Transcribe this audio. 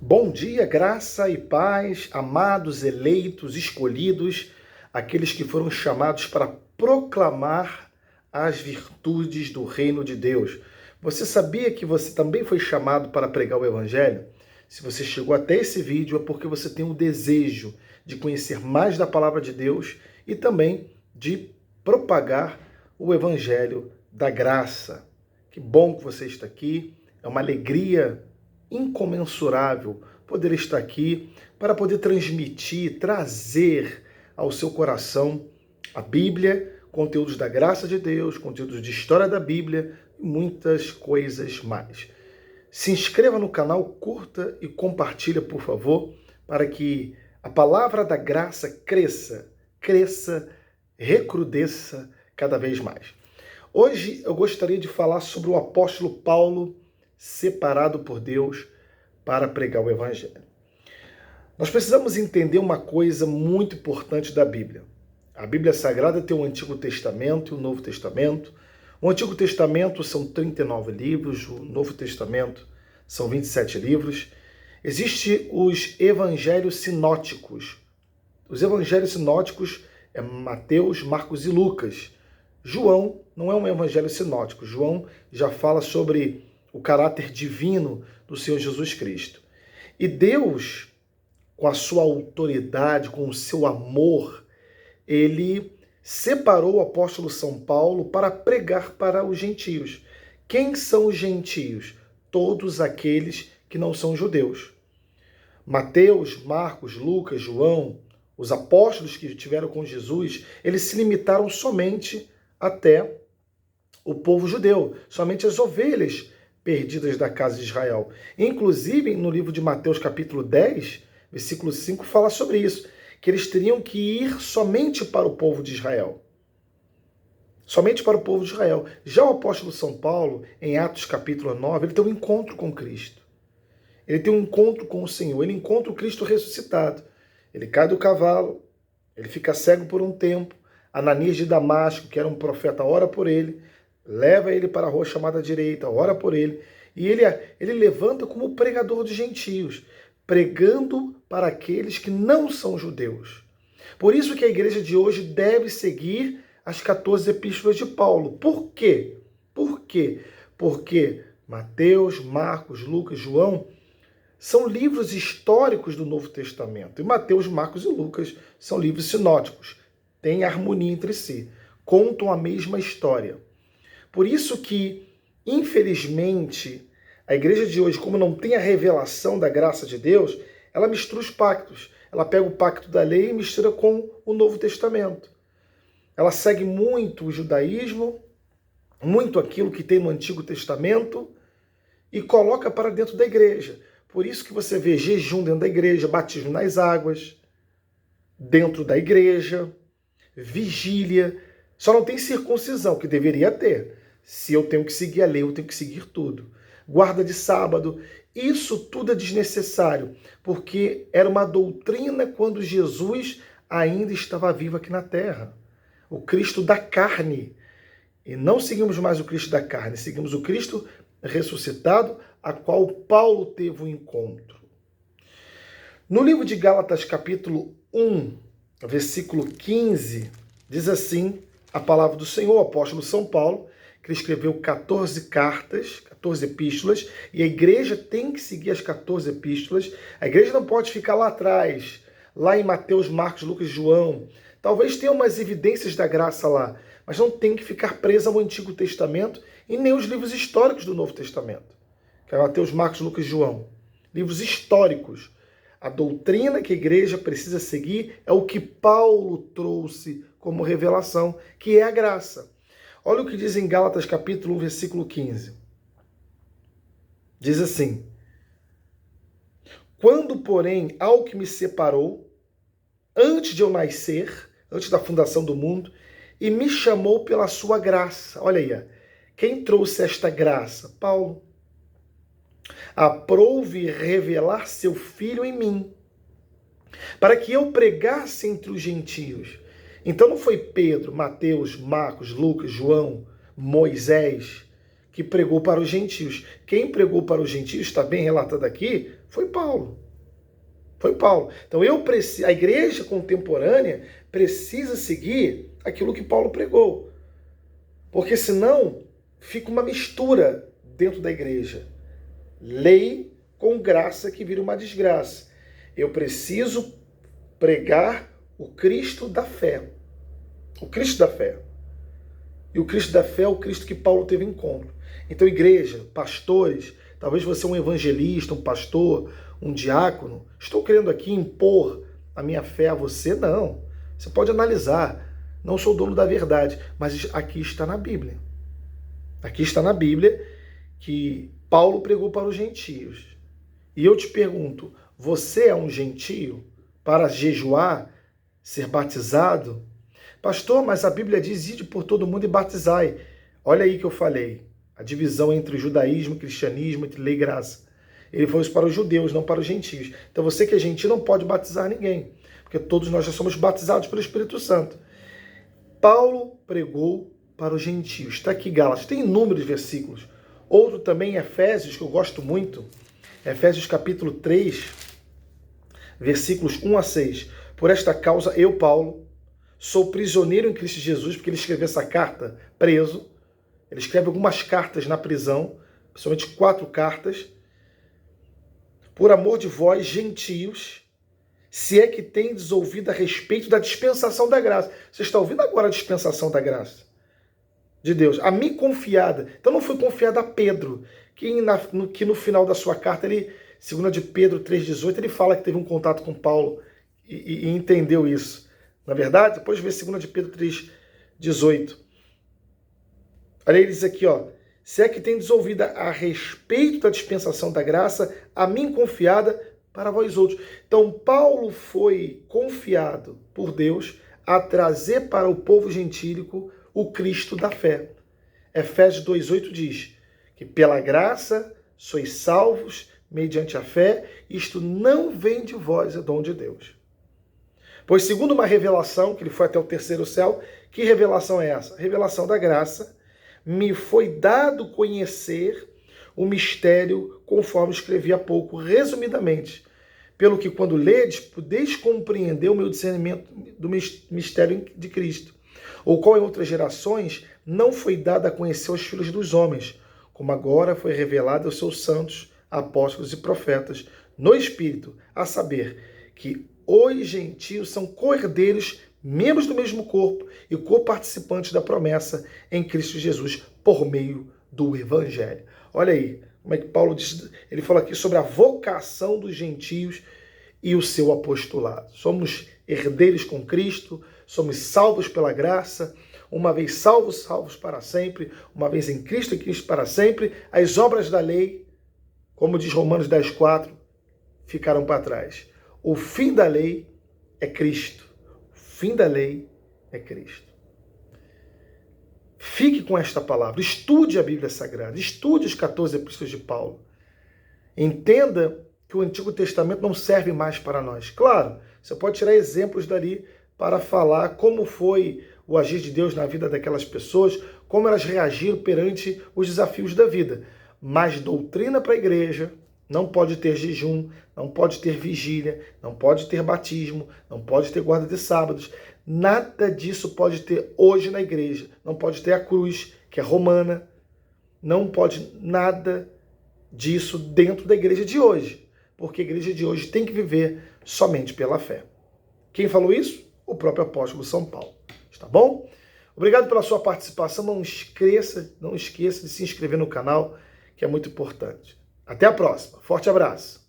Bom dia, graça e paz, amados, eleitos, escolhidos, aqueles que foram chamados para proclamar as virtudes do reino de Deus. Você sabia que você também foi chamado para pregar o Evangelho? Se você chegou até esse vídeo é porque você tem o desejo de conhecer mais da palavra de Deus e também de propagar o Evangelho da graça. Que bom que você está aqui, é uma alegria incomensurável poder estar aqui para poder transmitir, trazer ao seu coração a Bíblia, conteúdos da graça de Deus, conteúdos de história da Bíblia e muitas coisas mais. Se inscreva no canal, curta e compartilha, por favor, para que a palavra da graça cresça, recrudesça cada vez mais. Hoje eu gostaria de falar sobre o apóstolo Paulo, separado por Deus para pregar o Evangelho. Nós precisamos entender uma coisa muito importante da Bíblia. A Bíblia Sagrada tem o Antigo Testamento e o Novo Testamento. O Antigo Testamento são 39 livros, o Novo Testamento são 27 livros. Existem os evangelhos sinóticos. Os evangelhos sinóticos é Mateus, Marcos e Lucas. João não é um evangelho sinótico. João já fala sobre o caráter divino do Senhor Jesus Cristo. E Deus, com a sua autoridade, com o seu amor, ele separou o apóstolo São Paulo para pregar para os gentios. Quem são os gentios? Todos aqueles que não são judeus. Mateus, Marcos, Lucas, João, os apóstolos que estiveram com Jesus, eles se limitaram somente até o povo judeu, somente as ovelhas perdidas da casa de Israel. Inclusive, no livro de Mateus, capítulo 10, versículo 5, fala sobre isso, que eles teriam que ir somente para o povo de Israel. Somente para o povo de Israel. Já o apóstolo São Paulo, em Atos, capítulo 9, ele tem um encontro com Cristo. Ele tem um encontro com o Senhor, ele encontra o Cristo ressuscitado. Ele cai do cavalo, ele fica cego por um tempo. Ananias de Damasco, que era um profeta, ora por ele, leva ele para a rua chamada direita, ora por ele, e ele levanta como pregador dos gentios, pregando para aqueles que não são judeus. Por isso que a igreja de hoje deve seguir as 14 epístolas de Paulo. Por quê? Por quê? Porque Mateus, Marcos, Lucas, João são livros históricos do Novo Testamento. E Mateus, Marcos e Lucas são livros sinóticos. Têm harmonia entre si. Contam a mesma história. Por isso que, infelizmente, a igreja de hoje, como não tem a revelação da graça de Deus, ela mistura os pactos. Ela pega o pacto da lei e mistura com o Novo Testamento. Ela segue muito o judaísmo, muito aquilo que tem no Antigo Testamento e coloca para dentro da igreja. Por isso que você vê jejum dentro da igreja, batismo nas águas, dentro da igreja, vigília. Só não tem circuncisão, que deveria ter. Se eu tenho que seguir a lei, eu tenho que seguir tudo. Guarda de sábado, isso tudo é desnecessário, porque era uma doutrina quando Jesus ainda estava vivo aqui na terra. O Cristo da carne. E não seguimos mais o Cristo da carne, seguimos o Cristo ressuscitado, a qual Paulo teve um encontro. No livro de Gálatas, capítulo 1, versículo 15, diz assim a palavra do Senhor, o apóstolo São Paulo, que escreveu 14 cartas, 14 epístolas, e a igreja tem que seguir as 14 epístolas. A igreja não pode ficar lá atrás, lá em Mateus, Marcos, Lucas e João. Talvez tenha umas evidências da graça lá, mas não tem que ficar presa ao Antigo Testamento e nem os livros históricos do Novo Testamento, que é Mateus, Marcos, Lucas e João. Livros históricos. A doutrina que a igreja precisa seguir é o que Paulo trouxe como revelação, que é a graça. Olha o que diz em Gálatas capítulo 1, versículo 15. Diz assim: quando, porém, ao que me separou, antes de eu nascer, antes da fundação do mundo, e me chamou pela sua graça. Olha aí, quem trouxe esta graça? Paulo. Aprouve revelar seu Filho em mim, para que eu pregasse entre os gentios. Então não foi Pedro, Mateus, Marcos, Lucas, João, Moisés que pregou para os gentios. Quem pregou para os gentios, está bem relatado aqui, foi Paulo. Foi Paulo. Então a igreja contemporânea precisa seguir aquilo que Paulo pregou. Porque senão fica uma mistura dentro da igreja. Lei com graça que vira uma desgraça. Eu preciso pregar o Cristo da fé. O Cristo da fé. E o Cristo da fé é o Cristo que Paulo teve encontro. Então, igreja, pastores, talvez você é um evangelista, um pastor, um diácono. Estou querendo aqui impor a minha fé a você? Não. Você pode analisar. Não sou dono da verdade, mas aqui está na Bíblia. Aqui está na Bíblia que Paulo pregou para os gentios. E eu te pergunto, você é um gentio para jejuar, ser batizado? Pastor, mas a Bíblia diz, ide por todo mundo e batizai. Olha aí que eu falei, a divisão entre judaísmo e cristianismo, entre lei e graça. Ele falou isso para os judeus, não para os gentios. Então você que é gentio não pode batizar ninguém, porque todos nós já somos batizados pelo Espírito Santo. Paulo pregou para os gentios. Está aqui Gálatas, tem inúmeros versículos. Outro também, Efésios, que eu gosto muito. Efésios capítulo 3, versículos 1 a 6. Por esta causa, eu, Paulo, sou prisioneiro em Cristo Jesus, porque ele escreveu essa carta preso. Ele escreve algumas cartas na prisão, principalmente 4 cartas. Por amor de vós, gentios, se é que tendes ouvido a respeito da dispensação da graça. Você está ouvindo agora a dispensação da graça de Deus. A mim confiada. Então não foi confiada a Pedro, que no final da sua carta, ele, 2 de Pedro 3,18, ele fala que teve um contato com Paulo e entendeu isso. Na verdade, depois vê 2 de Pedro 3,18. Olha, ele diz aqui, ó, se é que tendes ouvido a respeito da dispensação da graça, a mim confiada para vós outros. Então, Paulo foi confiado por Deus a trazer para o povo gentílico o Cristo da fé. Efésios 2,8 diz que pela graça sois salvos mediante a fé, isto não vem de vós, é dom de Deus. Pois segundo uma revelação, que ele foi até o 3º céu, que revelação é essa? A revelação da graça, me foi dado conhecer o mistério, conforme escrevi há pouco, resumidamente, pelo que quando ledes, podeis compreender o meu discernimento do mistério de Cristo, o qual em outras gerações não foi dado a conhecer aos filhos dos homens, como agora foi revelado aos seus santos, apóstolos e profetas, no Espírito, a saber que os gentios são co-herdeiros, membros do mesmo corpo e co-participantes da promessa em Cristo Jesus, por meio do Evangelho. Olha aí, como é que Paulo diz, ele fala aqui sobre a vocação dos gentios e o seu apostolado. Somos herdeiros com Cristo, somos salvos pela graça, uma vez salvos, salvos para sempre, uma vez em Cristo e Cristo para sempre. As obras da lei, como diz Romanos 10,4, ficaram para trás. O fim da lei é Cristo. O fim da lei é Cristo. Fique com esta palavra, estude a Bíblia Sagrada, estude os 14 epístolas de Paulo. Entenda que o Antigo Testamento não serve mais para nós. Claro, você pode tirar exemplos dali para falar como foi o agir de Deus na vida daquelas pessoas, como elas reagiram perante os desafios da vida. Mas doutrina para a igreja não pode ter jejum, não pode ter vigília, não pode ter batismo, não pode ter guarda de sábados. Nada disso pode ter hoje na igreja. Não pode ter a cruz, que é romana. Não pode nada disso dentro da igreja de hoje. Porque a igreja de hoje tem que viver somente pela fé. Quem falou isso? O próprio apóstolo São Paulo. Tá bom? Obrigado pela sua participação. Não esqueça de se inscrever no canal, que é muito importante. Até a próxima. Forte abraço.